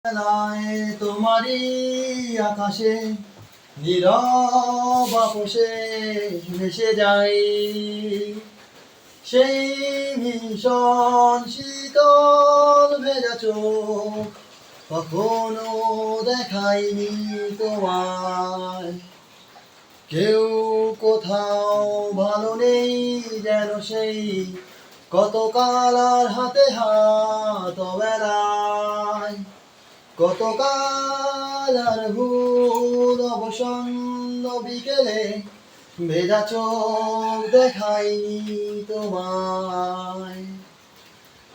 বেলায় তোমারই আকাশে নীরব আপোষে ভেসে যাই সেই ভীষণ শীতল ভেজা চোখ কখনো দেখাইনি তোমায় কেউ কোথাও ভালো নেই যেন সেই কতকাল আর হাতে হাত বেলায় কতকাল আর ভুল অবসন্ন বিকেলে ভেজা চোখ দেখাইনি তোমায়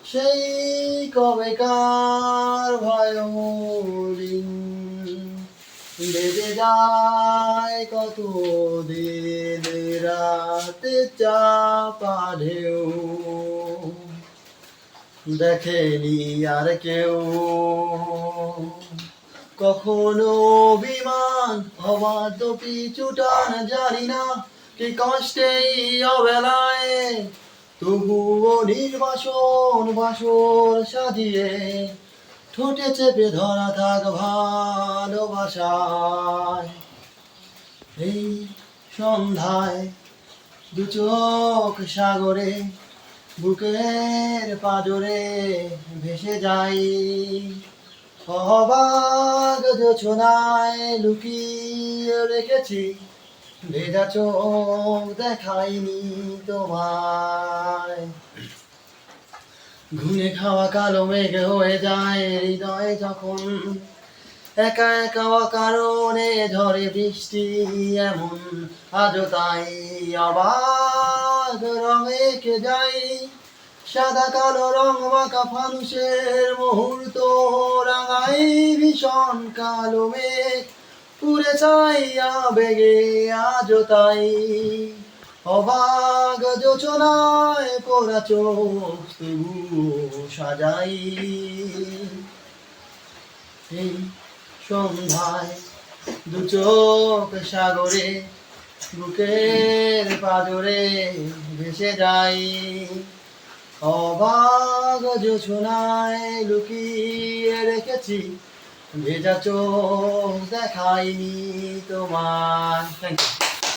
সেই কবেকার ভায়োলিন বেজে যায় কত দিন রাতে চাপা ঢেউ দেখেনি আর কেউ কখনো বিমান অবাধ্য পিছুটান জানি না কি কষ্টেই অবেলায় তবুও নির্বাসন বাসর সাজিয়ে ঠোঁটে চেপে ধরা থাক ভালোবাসায় এই সন্ধ্যায় দু চোখ সাগরে বুকের পাজরে ভেসে যাই অবাক জোছনায় লুকিয়ে রেখেছি ভেজা চোখ দেখাইনি তোমায় ঘুনে খাওয়া কালো মেঘ হয়ে যায় হৃদয়ে যখন একা একা কারণে ঝড়ে বৃষ্টি এমন আজও তাই অবাক রঙে কে যাই সাদা কালো রং মাখা ফানুষের মুহূর্ত রাঙাই ভীষণ কালো মেঘ পুরে চাইয়া বেগে আজও তাই অবাক যোচনায় পোড়া চোখ তবু সাজাই এই সন্ধ্যায় দু চোখ সাগরে বুকের পাজরে ভেসে যাই অবাক যোছনায় লুকিয়ে রেখেছি ভেজা চোখ দেখাইনি তোমার। Thank you.